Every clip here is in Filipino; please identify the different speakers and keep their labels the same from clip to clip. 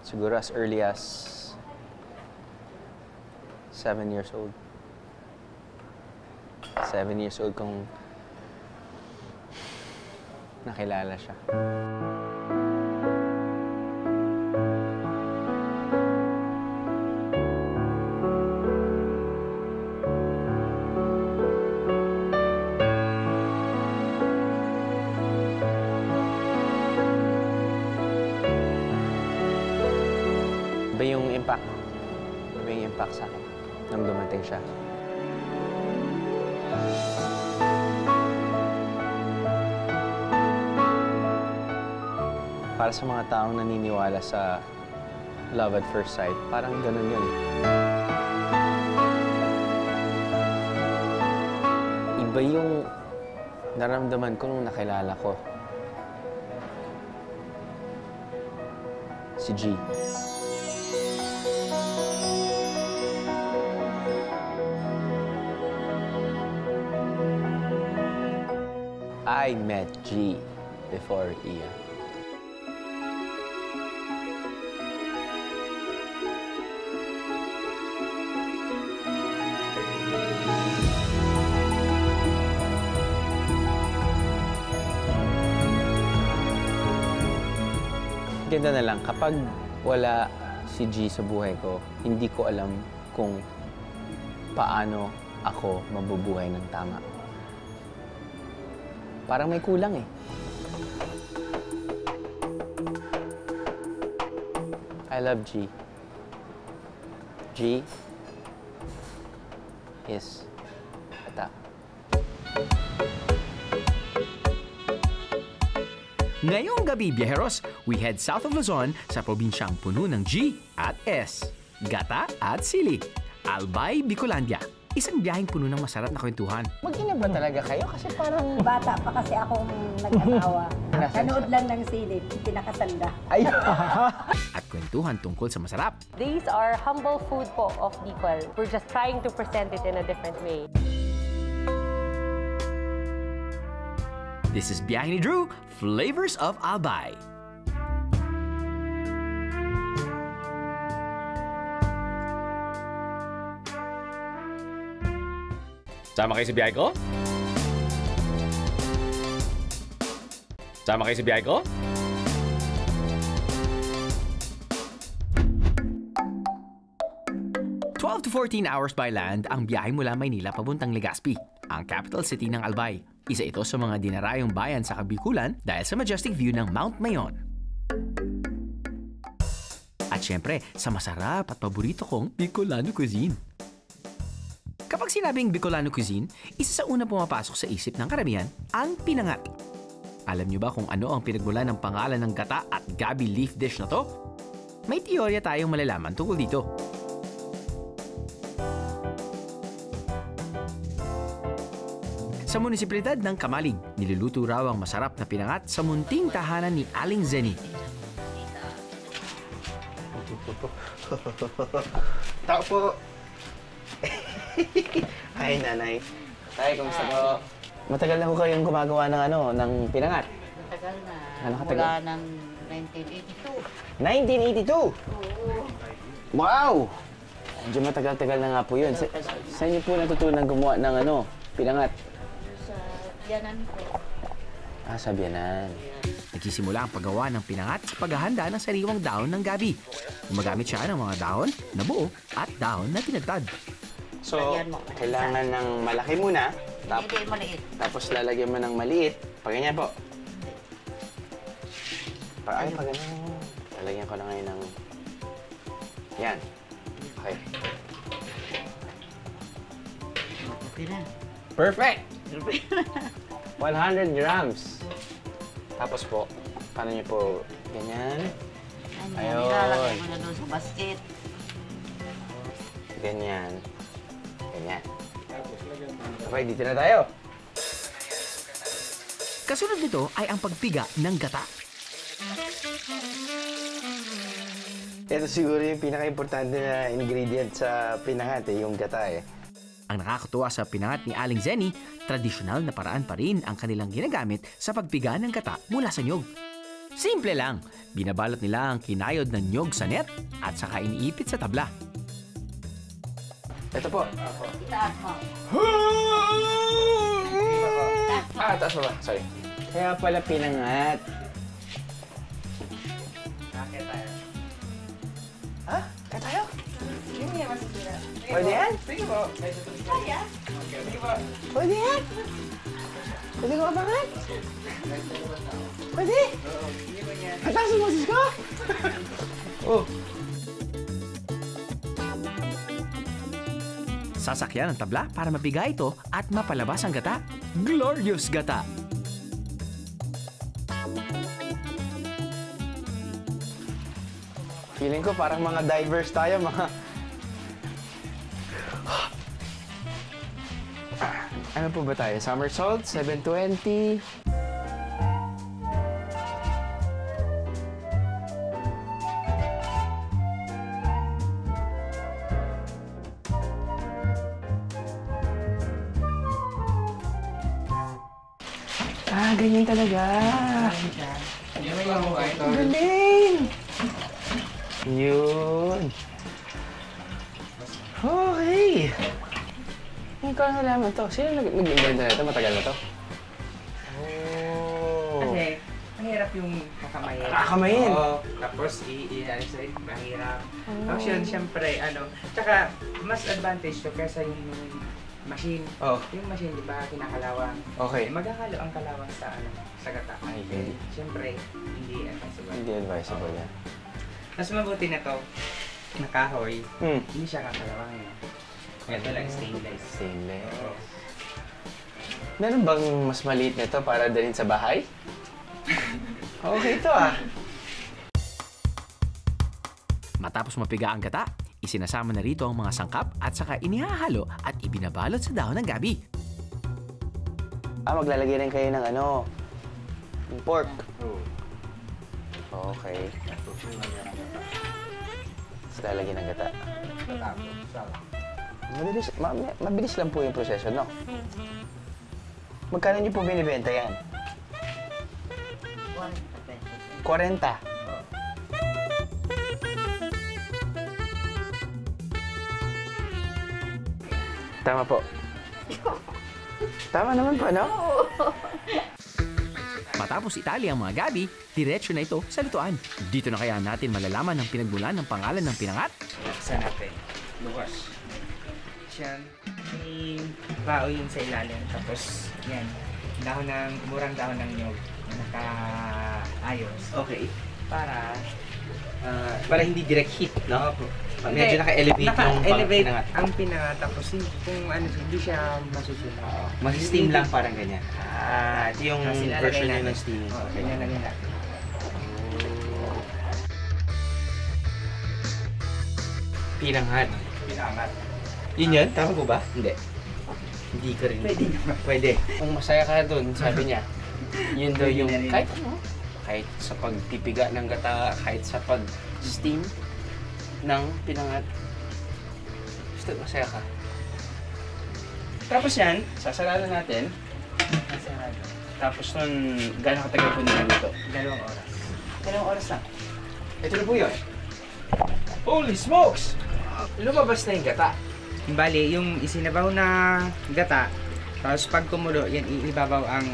Speaker 1: Siguro as early as 7 years old. 7 years old kung nakilala siya. Iba yung impact. Iba yung impact sa akin nung dumating siya. Para sa mga taong naniniwala sa love at first sight, parang ganun yun. Iba yung naramdaman ko nung nakilala ko si G. I met G before Ian. Ganda na lang, kapag wala si G sa buhay ko, hindi ko alam kung paano ako mabubuhay ng tama. Parang may kulang eh. I love G. G is Gata.
Speaker 2: Ngayong gabi, biyaheros, we head south of Luzon sa probinsyang puno ng G at S, Gata at Sili, Albay, Bicolandia. Isang biyaheng puno ng masarap na kwentuhan.
Speaker 1: Mag-ina ba talaga kayo? Kasi parang...
Speaker 3: Bata pa kasi akong nag-asawa. Nanood lang ng silid, pinakasanda.
Speaker 1: Ay!
Speaker 2: At kwentuhan tungkol sa masarap.
Speaker 4: These are humble food po of Bicol. We're just trying to present it in a different way.
Speaker 2: This is Biyahe ni Drew, Flavors of Albay. Sama kayo sa biyahe ko? Sama kayo sa biyahe ko? To 14 hours by land ang biyahe mula Maynila papuntang Legazpi, ang capital city ng Albay. Isa ito sa mga dinarayong bayan sa Kabikulan dahil sa majestic view ng Mount Mayon. At syempre, sa masarap at paborito kong Bicolano cuisine. Kapag sinabing Bicolano cuisine, isa sa una pumapasok sa isip ng karamihan, ang pinangat. Alam niyo ba kung ano ang pinagmula ng pangalan ng gata at gabi leaf dish na to? May teorya tayong malalaman tungkol dito. Sa munisipalidad ng Kamalig, niluluto raw ang masarap na pinangat sa munting tahanan ni Aling Zenny.
Speaker 1: Tao po! Hi, nanay. Tay, kumusta po? Matagal na ko kayong gumagawa ng ng pinangat.
Speaker 3: Matagal na.
Speaker 1: Ano katagal?
Speaker 3: Mula ng 1982.
Speaker 1: 1982? Oo. Wow! Medyo matagal-tagal na nga po yun. Saan niyo po natutunan gumawa ng pinangat?
Speaker 3: Sa biyanan ko.
Speaker 1: Ah, sa biyanan.
Speaker 2: Nagsisimula ang paggawa ng pinangat sa paghahanda ng sariwang dahon ng gabi. Gumagamit siya ng mga dahon na buo at dahon na tinadtad.
Speaker 1: So,
Speaker 3: Lagyan mo.
Speaker 1: kailangan ng malaki muna.
Speaker 3: Hindi, maliit.
Speaker 1: Tapos lalagyan mo ng maliit. Pag ganyan po. Pag ganyan. Lalagyan ko na ngayon ng... Yan. Okay.
Speaker 3: Okay na.
Speaker 1: Perfect! 100 grams. Tapos po, paano niyo po ganyan? Ayun.
Speaker 3: Nilalagay mo na doon sa basket.
Speaker 1: Ganyan. Ganyan. Okay, dito na tayo.
Speaker 2: Kasunod nito ay ang pagpiga ng gata.
Speaker 1: Ito siguro yung pinaka-importante na ingredient sa pinangat yung gata
Speaker 2: Ang nakakatuwa sa pinangat ni Aling Zenny, tradisyonal na paraan pa rin ang kanilang ginagamit sa pagpiga ng gata mula sa nyog. Simple lang. Binabalot nila ang kinayod ng nyog sa net at saka iniipit sa tabla.
Speaker 1: Ito po.
Speaker 3: Itaas mo.
Speaker 1: Taas mo ba? Sorry. Kaya pala pinangat. Ha? Kaya tayo? Pwede yan? Pwede yan? Pwede ko abangan? Pwede? Ang taas ang boses ko? Oh.
Speaker 2: Sasakyan ang tabla para mabigay ito at mapalabas ang gata. Glorious gata!
Speaker 1: Feeling ko parang mga divers tayo, mga... Ano po ba tayo? Somersault, 720. Ganyan talaga. Galing! Yun. Okay. Hindi ko lang nalaman to. Sino nag-invent na ito? Matagal na to? Oh.
Speaker 5: Kasi, mahirap yung kakamayin.
Speaker 1: Kakamayin?
Speaker 5: Oo. Tapos, i-alis na rin, mahirap. Tapos yun, syempre, tsaka, mas advantage to kaysa yung machine.
Speaker 1: Oh.
Speaker 5: Yung machine, di ba, kinakalawang.
Speaker 1: Okay.
Speaker 5: Maghahalo ang kalawang sa, sa gata.
Speaker 1: Ay, hindi.
Speaker 5: Syempre, hindi advisable.
Speaker 1: Hindi advisable yan.
Speaker 5: Mas mabuti na to, nakahoy,
Speaker 1: Hmm.
Speaker 5: hindi siya kakalawang. Ito lang, stainless.
Speaker 1: Stainless.
Speaker 5: Oo.
Speaker 1: Meron bang mas maliit nito para dalhin sa bahay? Okay ito ah.
Speaker 2: Matapos mapiga ang gata, isinasama na rito ang mga sangkap at saka inihahalo at ibinabalot sa dahon ng gabi.
Speaker 1: Maglalagay rin kayo ng yung pork. Okay. Tapos lalagyan ng gata. Mabilis lang po yung proseso, no? Magkano niyo po binibenta yan? 40. Tama po. Tama naman po, no?
Speaker 2: Matapos itali ang mga gabi, diretso na ito sa lutuan. Dito na kaya natin malalaman ang pinagmulan ng pangalan ng pinangat?
Speaker 5: Laksan natin. Luwas. Siyan. May bao yun sa ilalim. Tapos, yan. Murang dahon ng nyog na nakaayos.
Speaker 1: Okay.
Speaker 5: Para hindi direct heat, no?
Speaker 1: Opo. Medyo naka-elevate yung
Speaker 5: Naka-elevate
Speaker 1: pinangat.
Speaker 5: ang pinangat. Tapos, kung hindi siya masusunod.
Speaker 1: Mag-steam lang parang ganyan. Ito yung
Speaker 5: Tapos ilalagay
Speaker 1: version nyo
Speaker 5: natin.
Speaker 1: ng steaming.
Speaker 5: Oo, ilalagay natin.
Speaker 1: Pinangat.
Speaker 5: Pinangat.
Speaker 1: Yun yun? Tama po ba? Hindi. Hindi ka rin.
Speaker 5: Pwede naman.
Speaker 1: Pwede. Kung masaya ka dun, sabi niya, yun daw yung
Speaker 5: Pwede na rin.
Speaker 1: kahit ano. Kahit sa pagpipiga ng gata, kahit sa pag-steam ng pinangat. Basta masaya ka. Tapos yan, sasaralan natin. Tapos nun, gano'ng katagal po nila dito?
Speaker 5: 2 oras.
Speaker 1: 2 oras lang. Ito na po yun. Holy smokes! Lumabas na yung gata.
Speaker 5: Bali, yung isinabaw na gata, tapos pag kumulo, yan iibabaw ang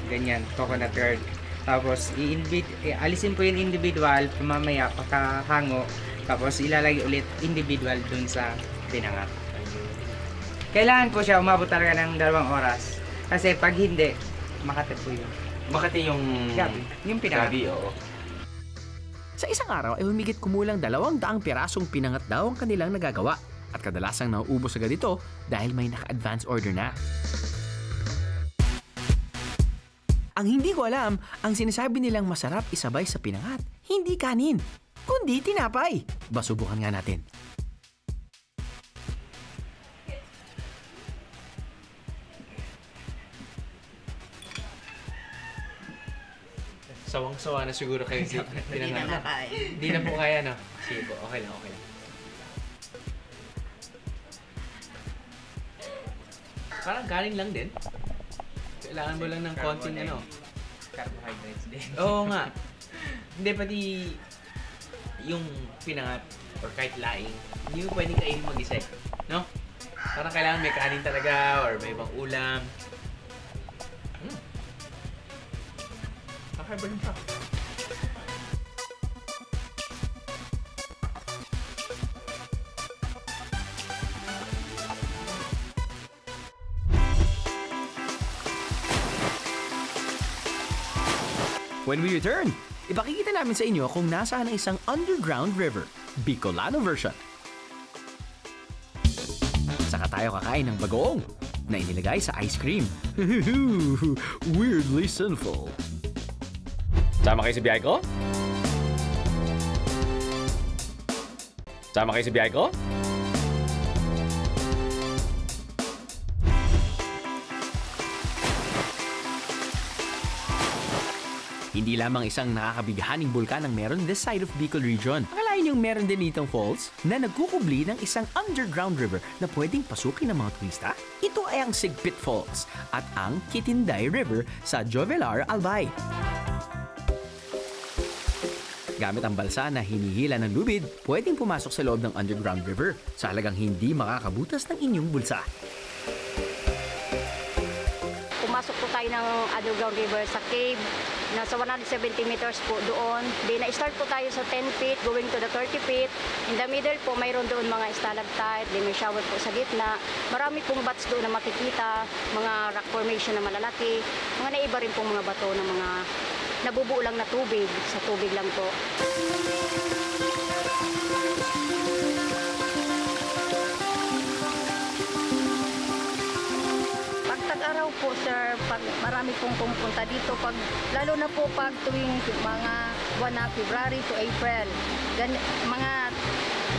Speaker 5: ganyan, coconut curd. Tapos, alisin po yung individual, mamaya pagkahango, tapos ilalagay ulit individual dun sa pinangat. Kailangan po siya umabot talaga ng 2 oras. Kasi pag hindi, makati po yun.
Speaker 1: Makati yung...
Speaker 5: Gabi. Yung pinangat.
Speaker 1: Gabi, oo.
Speaker 2: Sa isang araw ay humigit kumulang 200 pirasong pinangat daw ang kanilang nagagawa at kadalasang nauubos agad ito dahil may naka-advance order na. Ang hindi ko alam, ang sinasabi nilang masarap isabay sa pinangat, hindi kanin, kundi tinapay. Subukan nga natin.
Speaker 1: Sawang-sawa na siguro kayo si pinangat. Hindi na po kaya, no? Sige po, okay lang, okay lang. Parang kanin lang din. Kailangan mo lang ng konting ano.
Speaker 5: Carbohydrates din.
Speaker 1: Oo nga.
Speaker 2: Hindi, pati yung pinangat or kahit laing, hindi mo pwedeng kainin mag-isa eh. No? Parang kailangan may kanin talaga or may ibang ulam. Kakaiba rin siya. When we return, ipakikita namin sa inyo kung nasaan ang isang underground river, Bicolano version. Saka tayo kakain ng bagoong na inilagay sa ice cream. Weirdly sinful. Sama kayo sa biyahe ko? Sama kayo sa biyahe ko? Hindi lamang isang nakakabigahaning bulkan ang meron this side of Bicol region. Akalain yung meron din itong falls na nagkukubli ng isang underground river na pwedeng pasukin ng mga turista? Ito ay ang Sigpit Falls at ang Kitinday River sa Jovelar, Albay. Gamit ang balsa na hinihila ng lubid, pwedeng pumasok sa loob ng underground river sa halagang hindi makakabutas ng inyong bulsa.
Speaker 3: Pumasok po tayo ng underground river sa cave. Nasa 170 meters po doon. Then na-start po tayo sa 10 feet going to the 30 feet. In the middle po mayroon doon mga stalactite. Then may shower po sa gitna. Marami pong bats doon na makikita. Mga rock formation na malalaki. Mga naiba rin pong mga bato na mga nabubuo lang na tubig. Sa tubig lang po. Araw po sir, pag marami pong pumupunta dito, lalo na po pag tuwing mga buwan na February to April,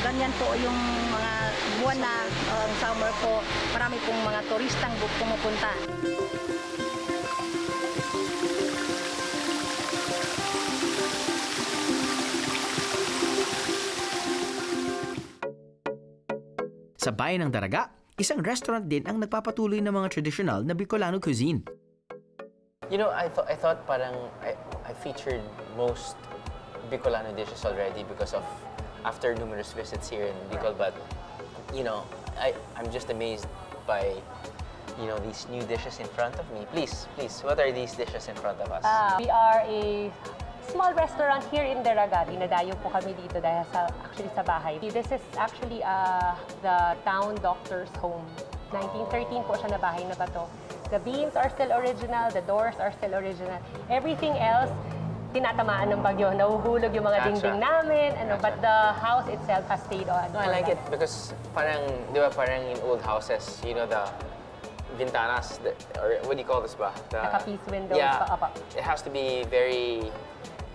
Speaker 3: ganyan po yung mga buwan na summer po, marami pong mga turistang pumupunta.
Speaker 2: Sa Bayan ng Daraga, isang restaurant din ang nagpapatuloy ng mga traditional na Bicolano cuisine.
Speaker 6: You know, I thought parang I featured most Bicolano dishes already because of after numerous visits here in Bicol, but you know, I'm just amazed by these new dishes in front of me. Please, what are these dishes in front of us?
Speaker 4: We are a small restaurant here in Daraga. Dinadayo po kami dito dahil actually sa bahay. This is actually the town doctor's home. 1913 po siya na bahay na bato. The beams are still original, the doors are still original. Everything else, tinatamaan ng bagyo. Nahuhulog yung mga dingding namin, but the house itself has stayed on.
Speaker 6: No, I like it because parang, di ba, parang in old houses, the ventanas, or what do you call this ba?
Speaker 4: Naka-piece windows.
Speaker 6: Yeah, it has to be very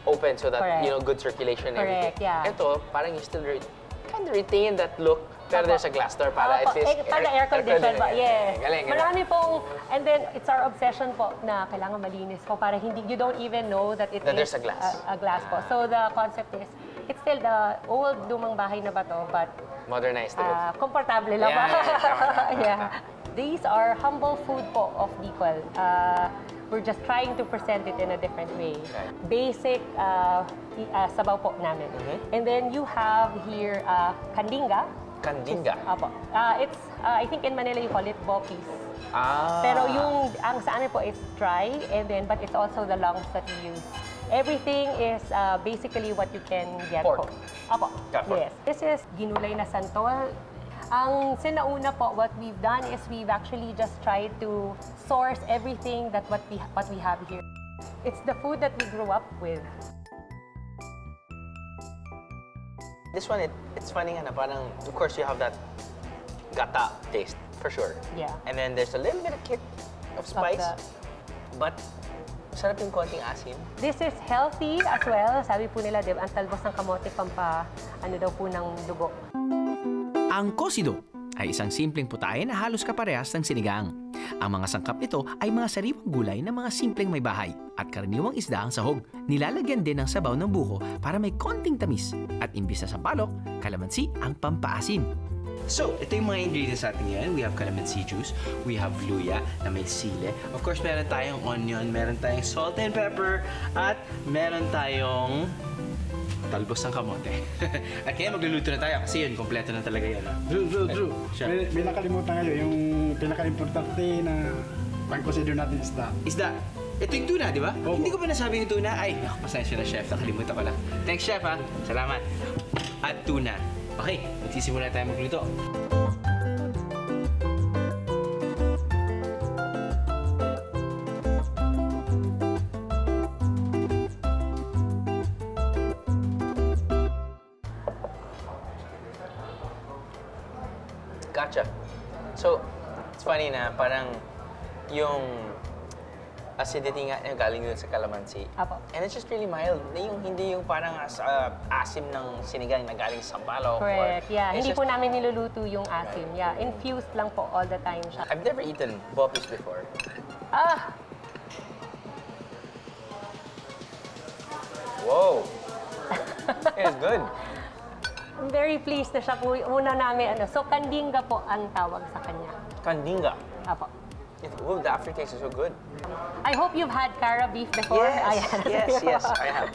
Speaker 6: open so that,
Speaker 4: correct,
Speaker 6: good circulation and everything.
Speaker 4: Yeah.
Speaker 6: Ito, parang you still kind of retain that look, pero there's a glass door para at least
Speaker 4: air condition ba? Yes.
Speaker 6: Galing.
Speaker 4: Marami pong, and then it's our obsession po na kailangan malinis po para you don't even know that
Speaker 6: there's a glass.
Speaker 4: A glass po. So the concept is, it's still the old lumang bahay na bato, but
Speaker 6: modernized a bit.
Speaker 4: Komportable lang po.
Speaker 6: Yeah.
Speaker 4: These are humble food po of Bicol. We're just trying to present it in a different way.
Speaker 6: Okay.
Speaker 4: Basic sabaw po namin. And then you have here kandinga.
Speaker 6: Kandinga?
Speaker 4: Apo. It's, I think in Manila you call it bopis.
Speaker 6: Ah.
Speaker 4: Pero ang sa amin po is dry, but it's also the lungs that we use. Everything is basically what you can get
Speaker 6: Pork.
Speaker 4: po. Apo.
Speaker 6: Pork.
Speaker 4: Yes. This is ginulay na santol. Ang sinauna po, what we've done is we've actually just tried to source everything that what we have here. It's the food that we grew up with.
Speaker 6: This one, it's funny na parang, of course, you have that gata taste, for sure.
Speaker 4: Yeah.
Speaker 6: And then there's a little bit of kick of spice, but sarap yung konting asim.
Speaker 4: This is healthy as well. Sabi po nila, ang talbos ng kamote daw po ng dugo.
Speaker 2: Ang cocido ay isang simpleng putahe na halos kaparehas ng sinigang. Ang mga sangkap nito ay mga sariwang gulay na mga simpleng may bahay at karaniwang isda ang sahog. Nilalagyan din ng sabaw ng buko para may konting tamis at imbis na sampalok, kalamansi ang pampaasim. So, ito yung mga ingredients natin ngayon. We have calamansi juice, we have luya na may sile. Of course, meron tayong onion, meron tayong salt and pepper, at meron tayong talbos ng kamote. At kaya magluluto na tayo kasi yun, kompleto na talaga yan.
Speaker 7: Drew.
Speaker 2: Chef.
Speaker 7: May nakalimutan kayo, yung pinaka-importante na pang-consider natin isda.
Speaker 2: Isda. Ito yung tuna, di ba?
Speaker 7: Opo.
Speaker 2: Hindi ko pa nasabi yung tuna. Ay, naku, pasensya na, chef. Nakalimutan ko lang. Thanks, chef, ha. Salamat. At tuna. Okay, magsisimula tayo magluto.
Speaker 6: Gotcha. So, it's funny na parang yung acidity nga niya galing dun sa calamansi.
Speaker 4: Apo.
Speaker 6: And it's just really mild. Hindi yung parang asim ng sinigang na galing sa balok.
Speaker 4: Correct, yeah.
Speaker 6: It's
Speaker 4: Hindi
Speaker 6: just-
Speaker 4: po namin niluluto yung asim. Yeah, infused lang po all the time siya.
Speaker 6: I've never eaten bopis before.
Speaker 4: Ah!
Speaker 6: Whoa! It's good.
Speaker 4: I'm very pleased na siya po. Una namin, so kandinga po ang tawag sa kanya.
Speaker 6: Kandinga.
Speaker 4: Apo.
Speaker 6: Oh, the aftertaste is so good.
Speaker 4: I hope you've had cara beef before. Ayan.
Speaker 6: Yes, I have.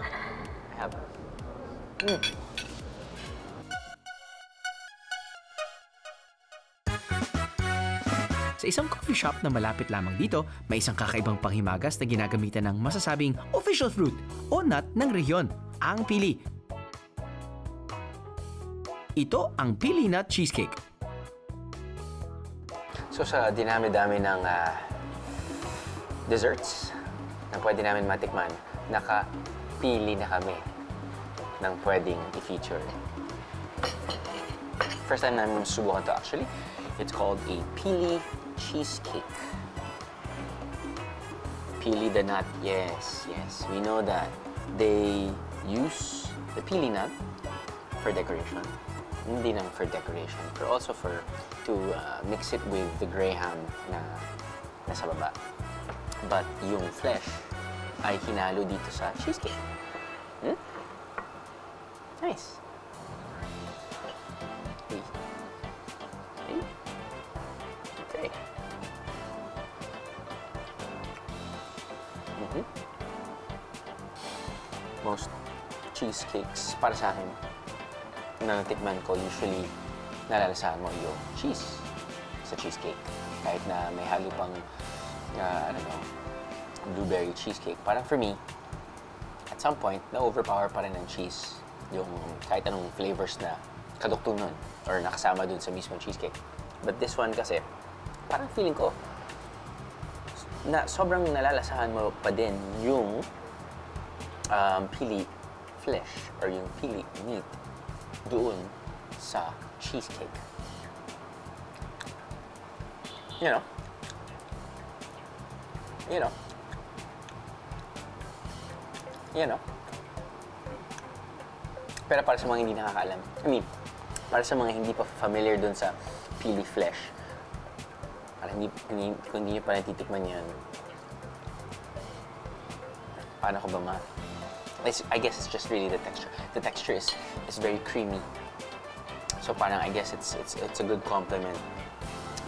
Speaker 2: Sa isang coffee shop na malapit lamang dito, may isang kakaibang panghimagas na ginagamitan ng masasabing official fruit o nut ng rehiyon, ang pili. Ito ang pili nut cheesecake.
Speaker 6: So sa dinami-dami ng desserts na pwede namin matikman, nakapili na kami ng pwedeng i-feature. First time namin subukan to actually. It's called a pili cheesecake. Pili the nut, yes, we know that. They use the pili nut for decoration. Hindi lang for decoration, but also to mix it with the graham na nasa baba. But yung flesh ay hinalo dito sa cheesecake. Nice. Okay. Most cheesecakes, para sa akin, na natikman ko, usually nalalasahan mo yung cheese sa cheesecake. Kahit na may halo pang, blueberry cheesecake. Parang for me, at some point, na-overpower pa rin ng cheese yung kahit anong flavors na kadukto nun or nakasama dun sa mismong cheesecake. But this one kasi, parang feeling ko, na sobrang nalalasahan mo pa din yung pili flesh or yung pili meat doon sa cheesecake. You know. Pero para sa mga hindi nakakaalam, para sa mga hindi pa familiar dun sa pili flesh, para kung hindi nyo pa natitikman yan, paano ko ba I guess it's just really the texture. The texture is very creamy. So parang I guess it's a good compliment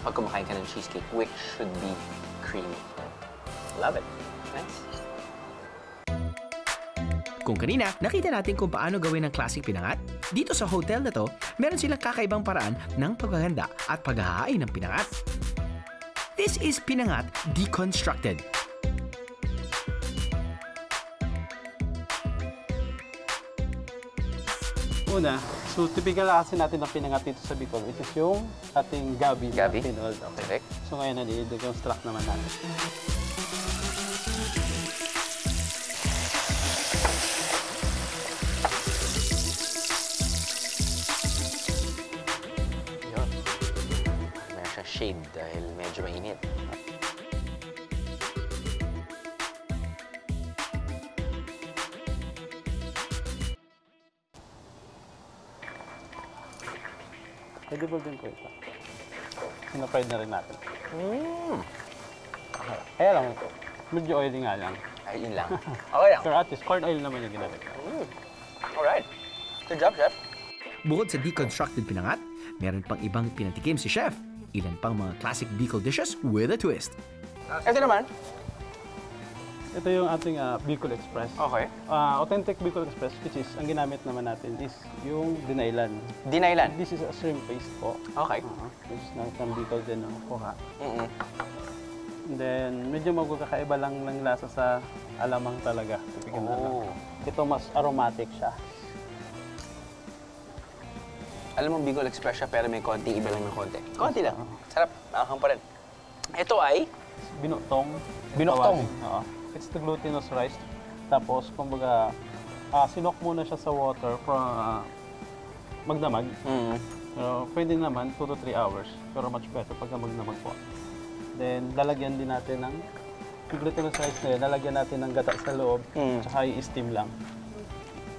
Speaker 6: pag kumakain ka ng cheesecake, which should be creamy. Love it. Nice.
Speaker 2: Kung kanina, nakita natin kung paano gawin ang classic pinangat, dito sa hotel na to, meron silang kakaibang paraan ng paghahanda at paghahain ng pinangat. This is pinangat deconstructed.
Speaker 7: Una, so typical kasi natin ang pinangat dito sa Bicol, it is yung ating gabi.
Speaker 6: Gabi?
Speaker 7: Na tinold. Okay.
Speaker 6: Perfect.
Speaker 7: So ngayon, i-deconstruct naman natin.
Speaker 6: Yun. Meron siyang shade dahil medyo mainit.
Speaker 7: Edible din po ito. Sinapayad na rin natin. Okay. Kaya lang, medyo oily nga lang.
Speaker 6: Ay, yun lang. Okay lang.
Speaker 7: Pero at least, corn oil naman yung ginamit.
Speaker 6: Alright. Good job, Chef.
Speaker 2: Bukod sa deconstructed pinangat, meron pang ibang pinatikim si Chef. Ilan pang mga classic Bicol dishes with a twist.
Speaker 6: Ito naman,
Speaker 7: Ito yung ating Bicol Express.
Speaker 1: Okay.
Speaker 7: Authentic Bicol Express, which is, ang ginamit naman natin is yung dinailan.
Speaker 1: Dinailan?
Speaker 7: This is a shrimp paste po.
Speaker 1: Okay.
Speaker 7: Which is from Bicol din ang kuha.
Speaker 1: Mm-mm.
Speaker 7: And then, medyo magkakaiba lang ng lasa sa alamang talaga.
Speaker 1: Oh.
Speaker 7: Ito mas aromatic siya.
Speaker 1: Alam mo, Bicol Express siya, pero may konti, iba lang ng konti. Konti lang. Sarap. Nakakang pa rin. Ito ay?
Speaker 7: Binuktong.
Speaker 1: Binuktong?
Speaker 7: Oo. It's the glutinous rice. Tapos, kumbaga, sinok muna siya sa water para magdamag. Pero pwede naman 2 to 3 hours. Pero much better pagka magdamag po. Then, lalagyan din natin ng glutinous rice na yun. Lalagyan natin ng gata sa loob. Tsaka i-steam lang.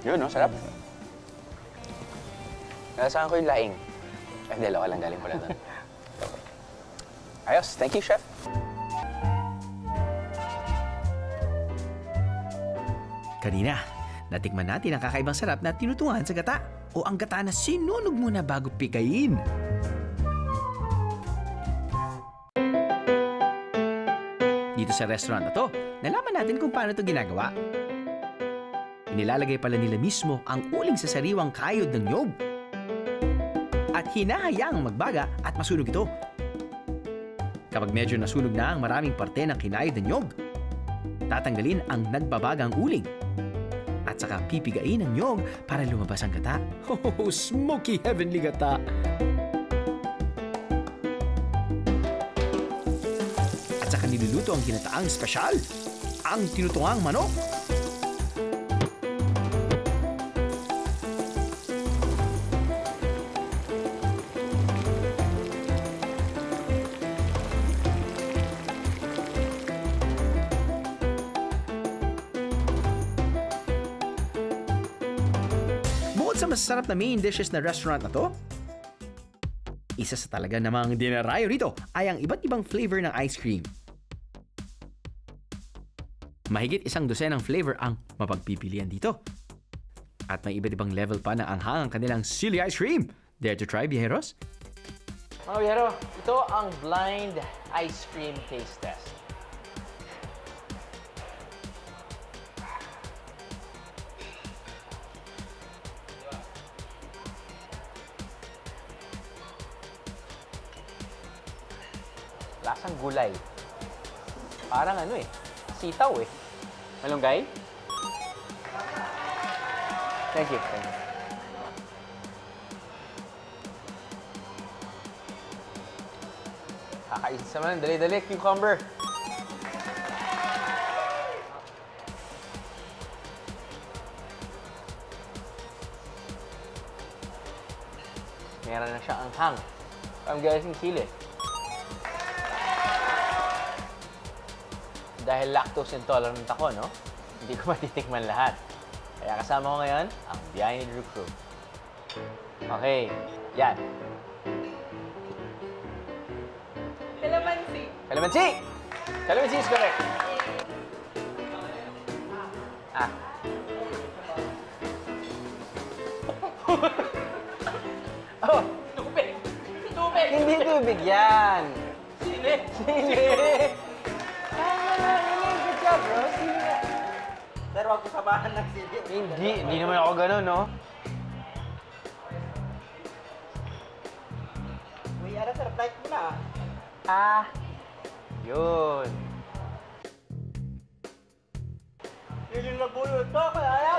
Speaker 1: Yun, no? Sarap. Nalasahan ko yung laing. Hindi, loka lang galing pala doon. Ayos. Thank you, Chef.
Speaker 2: Kanina, natikman natin ang kakaibang sarap na tinutungan sa gata o ang gata na sinunog muna bago pikain. Dito sa restaurant na to, nalaman natin kung paano ito ginagawa. Inilalagay pala nila mismo ang uling sa sariwang kayod ng niyog. At hinahayaang magbaga at masunog ito. Kapag medyo nasunog na ang maraming parte ng kinayod ng niyog, tatanggalin ang nagbabagang uling. At saka pipigain ang niyog para lumabas ang gata. Oh, smoky heavenly gata! At saka niluluto ang ginataang espesyal, ang tinutungang manok. Sa masarap na main dishes na restaurant na to, isa sa talaga namang dinarayo rito ay ang iba't ibang flavor ng ice cream. Mahigit 100 flavor ang mapagpipilian dito. At may iba't ibang level pa na anghang ang kanilang silly ice cream. Dare to try, Viajeros?
Speaker 6: Mga biyero, ito ang blind ice cream taste test. Lasang gulay. Parang ano eh, sitaw eh. Malunggay? Thank you. Thank you. Kakaisip naman. Dali-dali. Cucumber. Meron na siyang anghang. Ang galing sili. Dahil lactose intolerant ako, no? Hindi ko matitikman lahat. Kaya kasama ko ngayon, ang Behind the Crew. Okay, yan.
Speaker 8: Calamansi.
Speaker 6: Calamansi! Calamansi is correct. Ah. Oh!
Speaker 8: Tubig! Tubig!
Speaker 6: Hindi tubig yan!
Speaker 8: Sili!
Speaker 6: Sili! Good job, bro. Sili nga.
Speaker 8: Pero wag ko samahan ng sili.
Speaker 6: Hindi naman ako ganun, no?
Speaker 8: Uy, ano, sir, flight mo na.
Speaker 6: Ah! Yun.
Speaker 8: Yun yung nabulot to, kaya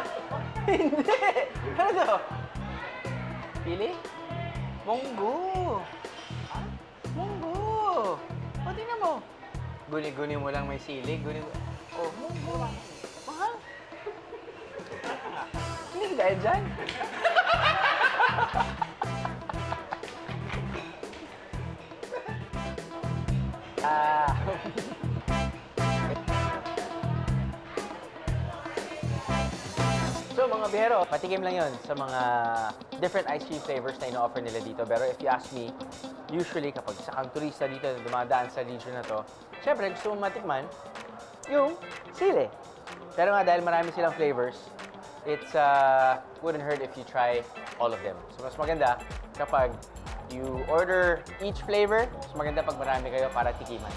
Speaker 6: Hindi! Ano to? Pili? Munggo! Ah? Munggo! O, tingnan mo. Guni-guni mo lang may sili. Oh, munggo. Mahal. Hindi ka dahil dyan. Ah. So mga bihero, patikim lang yun sa mga different ice cream flavors na ino-offer nila dito. Pero if you ask me, usually kapag isa kang turista dito na dumadaan sa region na to, syempre gusto mong matikman yung sili. Pero nga dahil marami silang flavors, it's wouldn't hurt if you try all of them. So mas maganda kapag you order each flavor, mas maganda pag marami kayo para tikiman.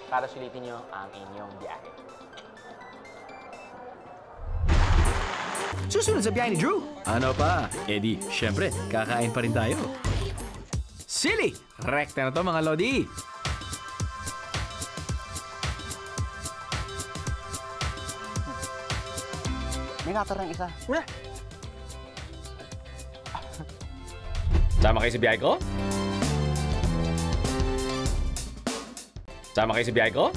Speaker 6: Para sulitin nyo ang inyong biyahe.
Speaker 2: Susunod sa biyahe ni Drew. Ano pa? Eddie, syempre, kakain pa rin tayo. Sili! Rekta na to mga Lodi.
Speaker 8: May natarang isa.
Speaker 2: Sama kayo sa biyahe ko? Sama kayo sa biyahe ko?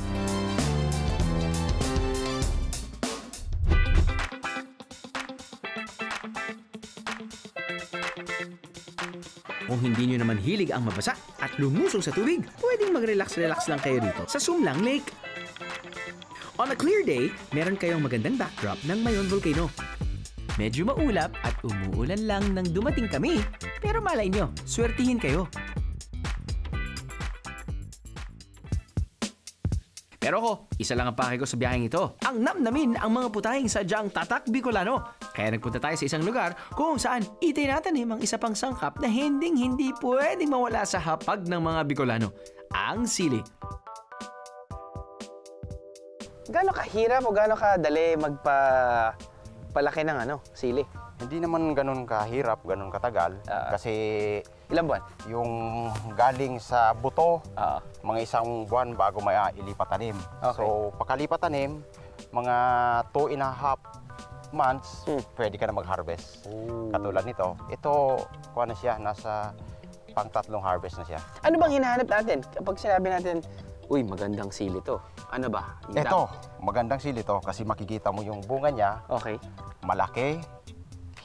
Speaker 2: Kung hindi nyo naman hilig ang mabasa at lumusong sa tubig, pwedeng mag-relax-relax lang kayo dito sa Sumlang Lake. On a clear day, meron kayong magandang backdrop ng Mayon Volcano. Medyo maulap at umuulan lang nang dumating kami, pero malay nyo, swertihin kayo. Pero ako, isa lang ang pake ko sa biyaheng ito. Ang namnamin ang mga putahing sadyang tatak Bicolano. Kaya nagpunta tayo sa isang lugar kung saan itinatanim ang isa pang sangkap na hindi pwedeng mawala sa hapag ng mga Bicolano, ang sili.
Speaker 1: Gaano kahirap o gaano kadali palaki ng sili?
Speaker 9: Hindi naman ganun kahirap, ganun katagal. Kasi
Speaker 1: Ilang buwan?
Speaker 9: yung galing sa buto, mga isang buwan bago may ilipat tanim.
Speaker 1: Okay.
Speaker 9: So, pagkalipat tanim, mga 2.5 months, pwede ka na mag-harvest. Katulad nito. Ito, kuha na siya, nasa pang-3 harvest na siya.
Speaker 1: Ano bang hinahanap natin kapag sinabi natin, uy, magandang sili to? Ano ba?
Speaker 9: Ito, magandang sili to kasi makikita mo yung bunga niya,
Speaker 1: Okay.
Speaker 9: malaki,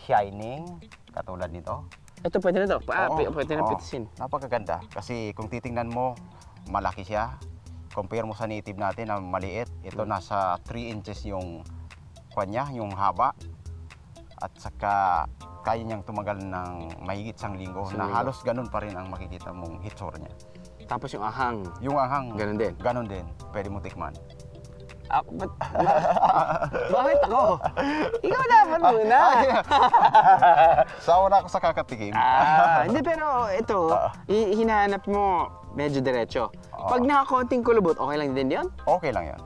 Speaker 9: shining, katulad nito.
Speaker 1: Ito, pwede na to. Pwede na
Speaker 9: Oo.
Speaker 1: pitisin.
Speaker 9: Napakaganda kasi kung titingnan mo, malaki siya. Compare mo sa native natin na maliit. Ito nasa 3 inches yung kanya, yung haba. At saka kaya niyang tumagal ng mahigit 1 linggo na halos ganun pa rin ang makikita mong hitsura niya.
Speaker 1: Tapos yung ahang.
Speaker 9: Yung ahang,
Speaker 1: Ganun din?
Speaker 9: Ganun din. Pwede mo tikman.
Speaker 1: Bakit ako? Ikaw dapat muna.
Speaker 9: Sawa na ako sa kakatikim.
Speaker 1: Hindi, pero ito, hinahanap mo medyo diretso. Pag nakakonting kulubot, okay lang din yun?
Speaker 9: Okay lang yan.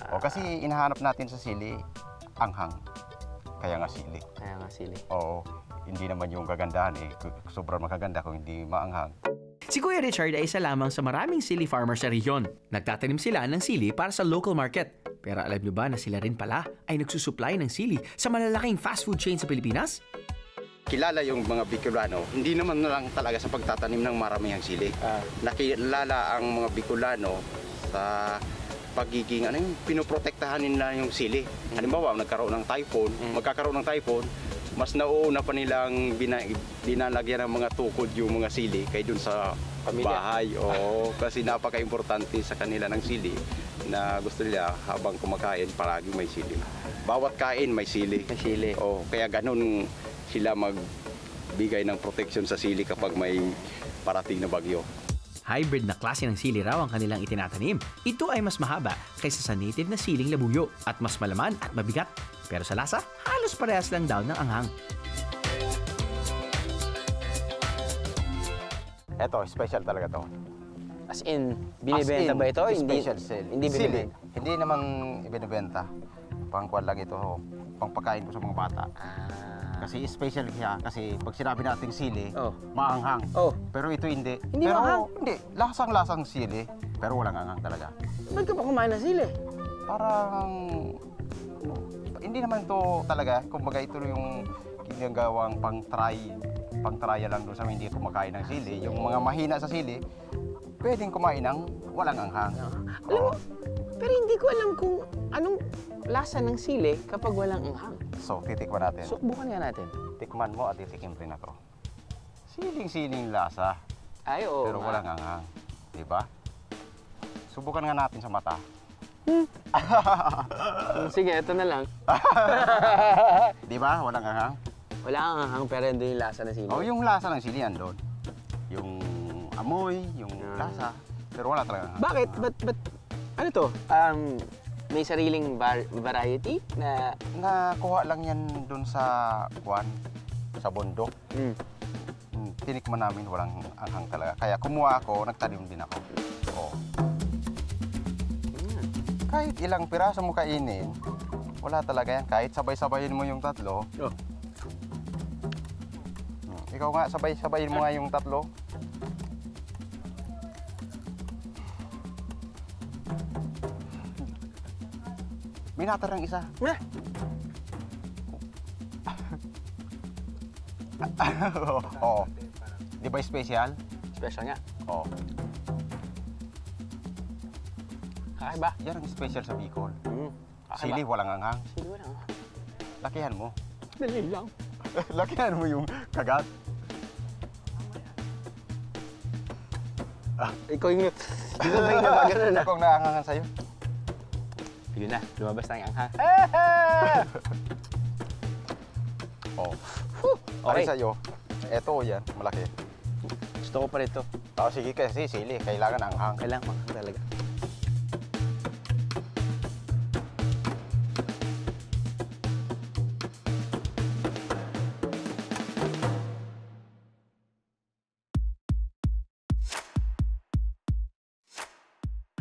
Speaker 9: O kasi inahanap natin sa sili, anghang. Kaya nga sili.
Speaker 1: Kaya nga sili.
Speaker 9: Oo, hindi naman yung kagandahan eh. Sobrang makaganda kung hindi maanghang.
Speaker 2: Si Kuya Richard ay isa lamang sa maraming sili farmers sa rehiyon. Nagtatanim sila ng sili para sa local market. Pero alam nyo ba na sila rin pala ay nagsusupply ng sili sa malalaking fast food chain sa Pilipinas?
Speaker 9: Kilala yung mga Bicolano, hindi naman na lang talaga sa pagtatanim ng maramihang sili. Nakilala ang mga Bicolano sa pagiging, pinoprotektahan nila yung sili. Halimbawa, nagkaroon ng typhoon, magkakaroon ng typhoon, mas nauuna pa nilang dinalagyan ng mga tukod yung mga sili kay dun sa bahay. Oo, kasi napaka-importante sa kanila ng sili na gusto nila habang kumakain palagi may sili. Bawat kain may sili.
Speaker 1: May sili.
Speaker 9: Oo, kaya ganun sila magbigay ng protection sa sili kapag may parating na bagyo.
Speaker 2: Hybrid na klase ng sili raw ang kanilang itinatanim. Ito ay mas mahaba kaysa sa native na siling labuyo at mas malaman at mabigat. Pero sa lasa, halos parehas lang daw ng anghang.
Speaker 9: Eto, special talaga to.
Speaker 1: As in, binibenta ba ito?
Speaker 9: Special sale.
Speaker 1: Hindi
Speaker 9: Sili.
Speaker 1: binibenta.
Speaker 9: Hindi naman ibinibenta. Pangkuan lang ito, pangpakain ko sa mga bata. Kasi special siya kasi pag sinabi nating sili, maanghang. Pero ito hindi.
Speaker 1: Hindi
Speaker 9: pero,
Speaker 1: maanghang?
Speaker 9: Hindi, lasang-lasang sili, pero walang anghang talaga.
Speaker 1: Ba't ka pa kumain ng sili?
Speaker 9: Parang hindi naman to talaga, kumbaga ito yung ginagawang pang-try lang doon sa hindi kumakain ng sili. Yung mga mahina sa sili, pwedeng kumain ng walang anghang.
Speaker 1: Alam mo, pero hindi ko alam kung anong lasa ng sili kapag walang anghang.
Speaker 9: So, titikman natin.
Speaker 1: Subukan nga natin.
Speaker 9: Tikman mo at titikim rin ako. Siling-siling lasa.
Speaker 1: Ay, oo.
Speaker 9: Pero walang anghang. Diba? Subukan nga natin sa mata.
Speaker 1: Sige, ito na lang.
Speaker 9: Diba? Walang anghang.
Speaker 1: Wala kang anghang pero hindi yung lasa ng sili.
Speaker 9: Oh, yung lasa ng sili andun. Yung amoy, yung lasa. Pero wala talaga anghang.
Speaker 1: Bakit? Ba't ano to? May sariling variety na...
Speaker 9: Nakuha lang yan dun sa sa bundok. Tinikman namin walang anghang talaga. Kaya kumuha ako, nagtanim din ako. Oh. Kahit ilang piraso mo kainin, Wala talaga yan. Kahit sabay-sabayin mo yung tatlo.
Speaker 1: Oh.
Speaker 9: Ikaw nga, sabay-sabayin mo nga yung tatlo. May natarang isa. Oo. Di ba special?
Speaker 6: Special nga.
Speaker 9: Oo.
Speaker 6: Kakaiba.
Speaker 9: Yan ang special sa Bicol.
Speaker 6: Kakaiba.
Speaker 9: Sili, walang anghang.
Speaker 6: Sili, walang anghang.
Speaker 9: Lakihan mo.
Speaker 6: Dali lang.
Speaker 9: Lakihan mo yung kagat.
Speaker 6: Ikaw yung... Ikaw ba yung nabaganan na?
Speaker 9: Ako ang naanghangan sa'yo.
Speaker 6: Yun na, lumabas na yung anghang.
Speaker 9: Oo.
Speaker 6: Okay.
Speaker 9: Ay sa'yo. Eto yan, malaki.
Speaker 6: Gusto ko pa rito.
Speaker 9: Sige kasi sili, kailangan anghang.
Speaker 6: Kailangan anghang talaga.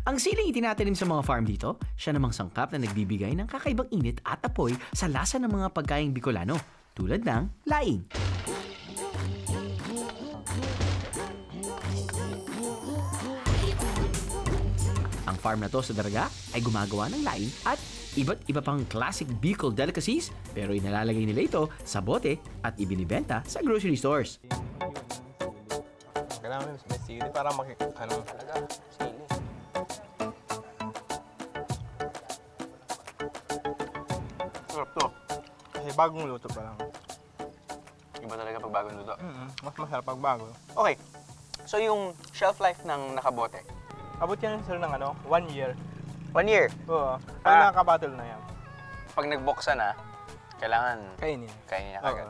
Speaker 2: Ang siling itinatanim sa mga farm dito, siya namang sangkap na nagbibigay ng kakaibang init at apoy sa lasa ng mga pagkaing Bicolano, tulad ng laing. Ang farm na to sa Daraga ay gumagawa ng laing at iba't iba pang classic Bicol delicacies, pero inalalagay nila ito sa bote at ibinibenta sa grocery stores.
Speaker 10: Kailangan may sili para ano talaga, sili. Sarap to. Kasi bagong luto pa lang.
Speaker 6: Iba talaga pag bagong luto.
Speaker 10: Mas masarap pag bago.
Speaker 6: Okay. So yung shelf life ng nakabote?
Speaker 10: Abot yan sir ng 1 year.
Speaker 6: 1 year?
Speaker 10: Oo. Pag nakabattle na yan.
Speaker 6: Pag nagbuksa na, kailangan
Speaker 10: kainin.
Speaker 6: Kainin na kagad.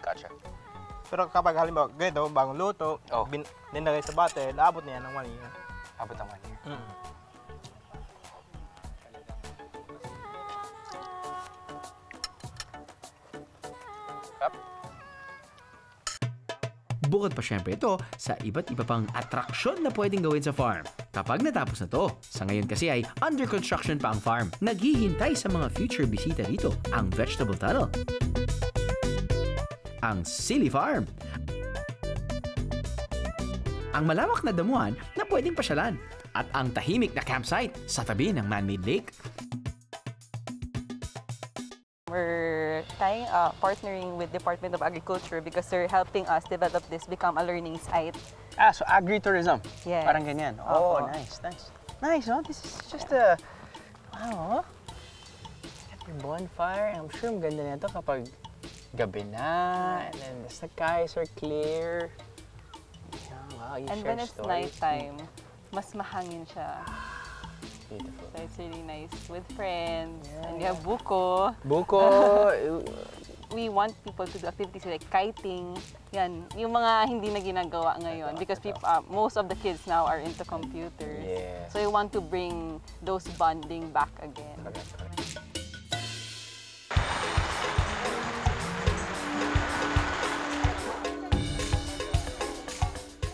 Speaker 6: Gotcha.
Speaker 10: Pero kapag halimbawa, ganito, bagong luto, nilagay sa bottle, abot na yan ng 1 year.
Speaker 6: Abot ng 1 year?
Speaker 2: Bukod pa syempre ito sa iba't iba pang atraksyon na pwedeng gawin sa farm. Kapag natapos na to, sa ngayon kasi ay under construction pa ang farm. Naghihintay sa mga future bisita dito ang vegetable tunnel, ang Sili Farm, ang malawak na damuhan na pwedeng pasyalan, at ang tahimik na campsite sa tabi ng man-made lake.
Speaker 11: We're partnering with Department of Agriculture because they're helping us develop this, become a learning site.
Speaker 6: So agritourism?
Speaker 11: Yes.
Speaker 6: Parang ganyan. Oh, nice, nice. Nice, no? This is just a... Wow, got your bonfire. I'm sure ang ganda nito kapag gabi na, and then the skies are clear. Wow, you
Speaker 11: And
Speaker 6: share
Speaker 11: when it's
Speaker 6: stories.
Speaker 11: nighttime, mas mahangin siya.
Speaker 6: Beautiful.
Speaker 11: So it's really nice with friends. And you have buko.
Speaker 6: Buko!
Speaker 11: We want people to do activities like kiting. Yan, yung mga hindi na ginagawa ngayon because people, most of the kids now are into computers.
Speaker 6: Yes.
Speaker 11: So we want to bring those bonding back again.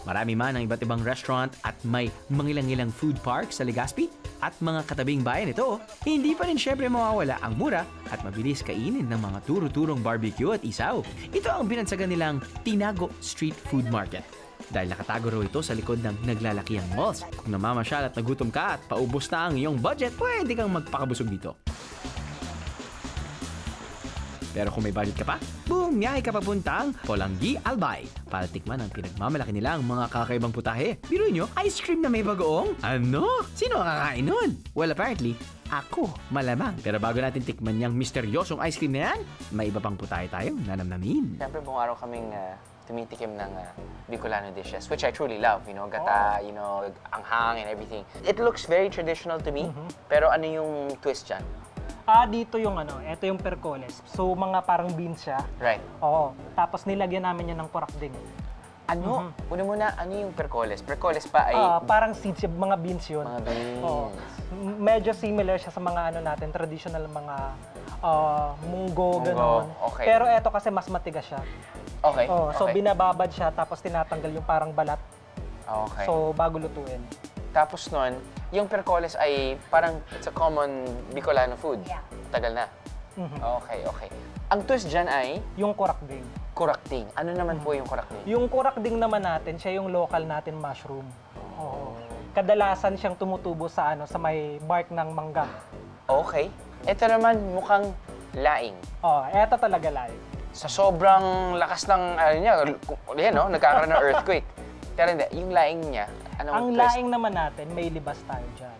Speaker 2: Marami man ang iba't ibang restaurant at may mangilang-ilang food park sa Legazpi at mga katabing bayan ito, hindi pa rin syempre mawawala ang mura at mabilis kainin ng mga turo-turong barbecue at isaw. Ito ang binansagan nilang Tinago Street Food Market. Dahil nakatago raw ito sa likod ng naglalakihang malls. Kung namamasyal at nagutom ka at paubos na ang iyong budget, pwede kang magpakabusog dito. Pero kung may budget ka pa, bumiyahe ka papuntang Polanggi, Albay para tikman ang pinagmamalaki nilang mga kakaibang putahe. Biro nyo, ice cream na may bagoong? Ano? Sino ang kakain nun? Well, apparently, ako, malamang. Pero bago natin tikman yung misteryosong ice cream na yan, may iba pang putahe tayong nanamnamin.
Speaker 6: Siyempre, buong araw kaming tumitikim ng Bicolano dishes, which I truly love. You know, gata, you know, anghang and everything. It looks very traditional to me, pero ano yung twist dyan?
Speaker 12: Dito yung ito yung percoles. So, mga parang beans siya.
Speaker 6: Right.
Speaker 12: Oo. Tapos nilagyan namin yan ng porakding.
Speaker 6: Ano? Una muna, ano yung percoles? Percoles pa ay...
Speaker 12: parang seeds, mga beans yun.
Speaker 6: Mga beans.
Speaker 12: Oo. Medyo similar siya sa mga natin, traditional mga munggo, gano'n.
Speaker 6: Okay.
Speaker 12: Pero ito kasi mas matigas siya.
Speaker 6: Okay.
Speaker 12: So, binababad siya, tapos tinatanggal yung parang balat.
Speaker 6: Okay.
Speaker 12: So, bago lutuin.
Speaker 6: Tapos nun, yung percoles ay parang it's a common Bicolano food.
Speaker 3: Yeah.
Speaker 6: Tagal na. Okay, okay. Ang twist dyan ay?
Speaker 12: Yung kurakding.
Speaker 6: Kurakding. Ano naman po yung kurakding?
Speaker 12: Yung kurakding naman natin, siya yung local natin mushroom. Oo. Kadalasan siyang tumutubo sa sa may bark ng mangga.
Speaker 6: Okay. Ito naman mukhang laing.
Speaker 12: Eto talaga laing.
Speaker 6: Sa sobrang lakas ng yan nagkakaroon ng earthquake. Pero hindi, yung laing niya, anong
Speaker 12: Ang
Speaker 6: twist?
Speaker 12: laing naman natin, may libas tayo dyan.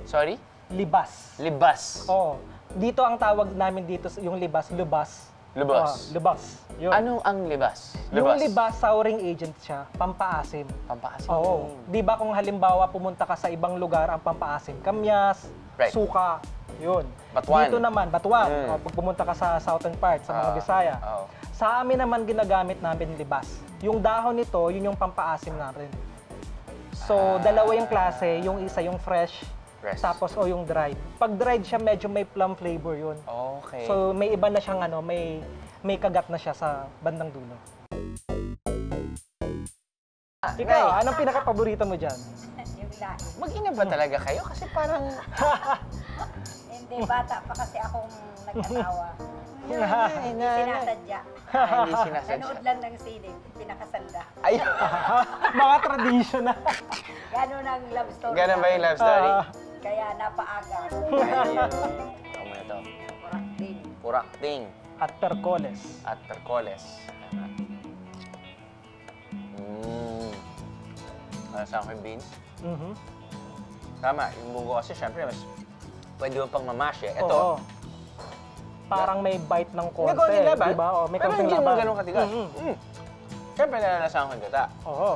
Speaker 6: Sorry?
Speaker 12: Libas.
Speaker 6: Libas.
Speaker 12: Oo. Dito ang tawag namin dito, yung libas, lubas.
Speaker 6: Lubas.
Speaker 12: Lubas. Yun.
Speaker 6: Ano ang libas?
Speaker 12: Yung libas, souring agent siya, pampaasim.
Speaker 6: Pampaasim.
Speaker 12: Oo. Di ba kung halimbawa pumunta ka sa ibang lugar, ang pampaasim, kamyas, suka, yun.
Speaker 6: Batuan.
Speaker 12: Dito naman, batuan. Pag pumunta ka sa southern part, sa mga Bisaya. Sa amin naman ginagamit namin libas. Yung dahon nito, yun yung pampaasim natin. So, dalawa yung klase, yung isa yung fresh, tapos yung dried. Pag dried siya, medyo may plum flavor yun.
Speaker 6: Okay.
Speaker 12: So, may iba na siyang may kagat na siya sa bandang dulo. Ikaw, anong pinaka-paborito mo dyan?
Speaker 13: Yung laing.
Speaker 6: Mag-ina ba talaga kayo? Kasi parang...
Speaker 13: Hindi, bata pa kasi akong nag-asawa. Hindi sinasadya.
Speaker 6: Hindi sinasadya.
Speaker 13: Nanood lang ng sining, pinakasalda.
Speaker 6: Ay!
Speaker 12: Mga traditional.
Speaker 13: Gano'n ang love story.
Speaker 6: Gano'n ba yung love story?
Speaker 13: Kaya napaaga.
Speaker 6: Ano na ito?
Speaker 13: Purakting.
Speaker 6: Purakting.
Speaker 12: At percoles.
Speaker 6: At percoles. Nasaan ko yung beans? Tama, yung munggo kasi syempre mas pwede mo pang mamash eh. Ito.
Speaker 12: Oo. Parang may bite ng konti.
Speaker 6: May konting laban.
Speaker 12: Diba? May
Speaker 6: pero
Speaker 12: konting
Speaker 6: hindi
Speaker 12: laban.
Speaker 6: naman ganun katigas. Siyempre nalalasahan ko yung gata.
Speaker 12: Oo.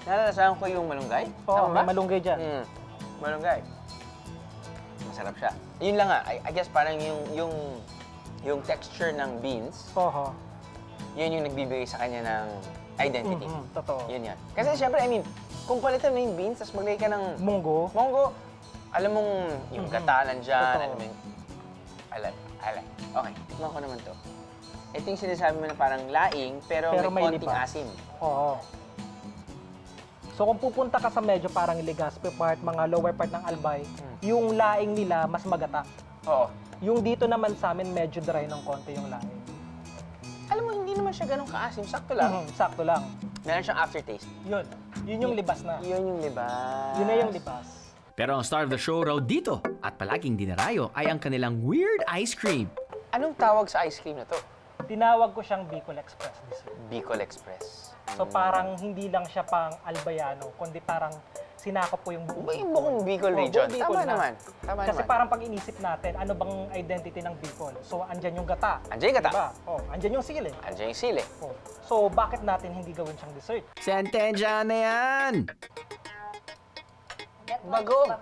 Speaker 6: Nalalasahan ko yung malunggay.
Speaker 12: Oo, may malunggay dyan.
Speaker 6: Malunggay. Masarap siya. Yun lang nga, I guess parang yung texture ng beans, yun yung nagbibigay sa kanya ng identity.
Speaker 12: Totoo.
Speaker 6: Yun yan. Kasi syempre, I mean, kung palitan mo yung beans, tapos maglagay ka ng
Speaker 12: munggo,
Speaker 6: alam mong yung gata nandyan, alam mo yung, alam. Okay, tikman ko naman to. Ito yung sinasabi mo na parang laing, pero may konting asim.
Speaker 12: Oo. So kung pupunta ka sa medyo parang Legazpi part, mga lower part ng Albay, yung laing nila mas magata.
Speaker 6: Oo.
Speaker 12: Yung dito naman sa amin, medyo dry ng konti yung laing.
Speaker 6: Alam mo, hindi naman siya ganun kaasim. Sakto lang.
Speaker 12: Sakto lang.
Speaker 6: Meron siyang aftertaste.
Speaker 12: Yun. Yun yung libas na.
Speaker 6: Yun yung libas.
Speaker 12: Yun na yung libas.
Speaker 2: Pero ang star of the show raw dito at palaging dinarayo ay ang kanilang weird ice cream.
Speaker 6: Anong tawag sa ice cream na to?
Speaker 12: Tinawag ko siyang Bicol Express dessert.
Speaker 6: Bicol Express.
Speaker 12: So parang hindi lang siya pang Albayano, kundi parang sinakop po yung
Speaker 6: buong Bicol region. Tama naman.
Speaker 12: Kasi parang pag inisip natin, ano bang identity ng Bicol? So andyan yung gata.
Speaker 6: Andyan yung gata.
Speaker 12: Diba? Andyan yung sili.
Speaker 6: Andyan yung sili.
Speaker 12: So bakit natin hindi gawin siyang dessert?
Speaker 2: Sentensya na yan!
Speaker 6: Bagoong.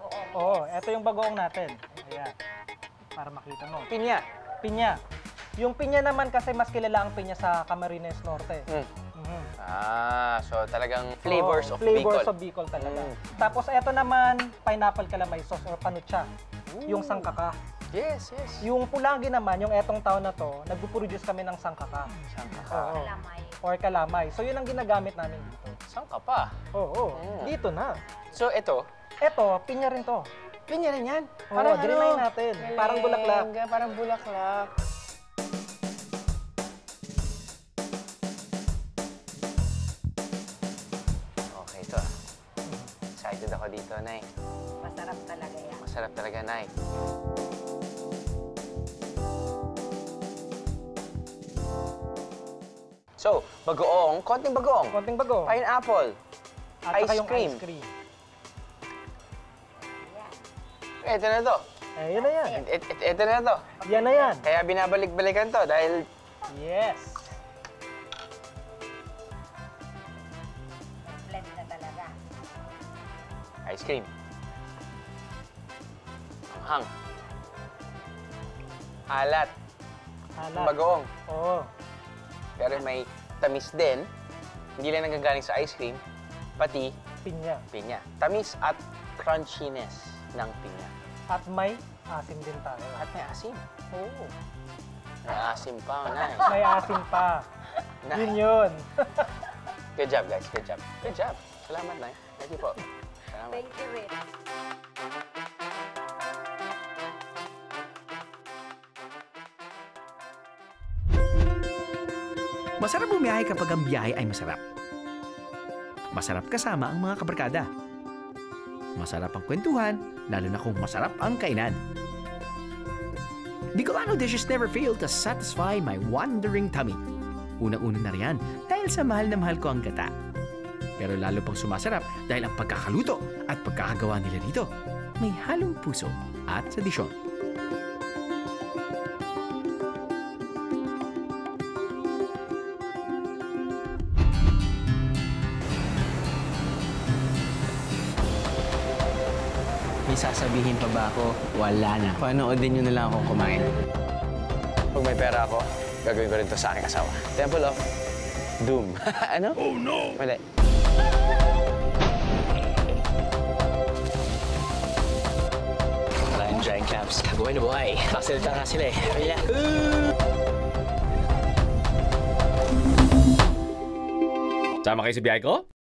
Speaker 12: Ito yung bagoong natin. Ayan. Para makita mo.
Speaker 6: Pinya.
Speaker 12: Pinya. Yung pinya naman kasi mas kilala ang pinya sa Camarines Norte.
Speaker 6: So talagang flavors of Bicol.
Speaker 12: Flavors of Bicol talaga. Tapos ito naman, pineapple calamay sauce or panucha. Yung sangkaka.
Speaker 6: Yes.
Speaker 12: Yung Pulangi naman, yung etong taon na to, nagpo-produce kami ng sangkaka.
Speaker 13: Kalamay.
Speaker 12: Or kalamay. So yun ang ginagamit namin dito.
Speaker 6: Sangkapa?
Speaker 12: Oo. Dito na.
Speaker 6: So ito?
Speaker 12: Ito, pinya rin to.
Speaker 6: Pinya rin yan?
Speaker 12: Parang drinay natin. Parang bulaklak.
Speaker 6: Parang bulaklak. Okay, ito excited ako dito, Nay.
Speaker 13: Masarap talaga yan.
Speaker 6: Masarap talaga, Nay. So, bagoong, konting bagoong.
Speaker 12: Konting bagoong.
Speaker 6: Pineapple.
Speaker 12: At
Speaker 6: ice
Speaker 12: yung
Speaker 6: cream.
Speaker 12: ice cream.
Speaker 6: Ito na to.
Speaker 12: Yan na yan.
Speaker 6: Ito na to.
Speaker 12: Yan na yan.
Speaker 6: Kaya binabalik-balikan to dahil...
Speaker 12: Yes.
Speaker 13: Blend na talaga.
Speaker 6: Ice cream. Hang. Alat. Bagoong.
Speaker 12: Oo.
Speaker 6: Pero may tamis din. Hindi lang nagagaling sa ice cream, pati pinya. Tamis at crunchiness ng pinya.
Speaker 12: At may asim din tayo.
Speaker 6: At may asim?
Speaker 12: Oo.
Speaker 6: May asim pa, Nay.
Speaker 12: May asim pa. Yun.
Speaker 6: Good job, guys. Good job. Good job. Salamat, Nay. Thank you po. Salamat.
Speaker 13: Thank you, Rick.
Speaker 2: Masarap bumiyahe kapag ang biyahe ay masarap. Masarap kasama ang mga kabarkada. Masarap ang kwentuhan, lalo na kung masarap ang kainan. Bicolano dishes never fail to satisfy my wandering tummy. Unang-una na riyan dahil sa mahal na mahal ko ang gata. Pero lalo pang sumasarap dahil ang pagkakaluto at pagkakagawa nila dito may halong puso at tradisyon.
Speaker 1: May sasabihin pa ba ako? Wala na. Panoodin nyo na lang akong kumain.
Speaker 6: Pag may pera ako, gagawin ko rin to sa aking asawa. Temple of Doom. Ano? Oh no! Mali.
Speaker 1: Maraming giant crabs. Buhay na buhay. Kasalita nga sila eh. Kaya.
Speaker 2: Sama kayo sa biyahe ko?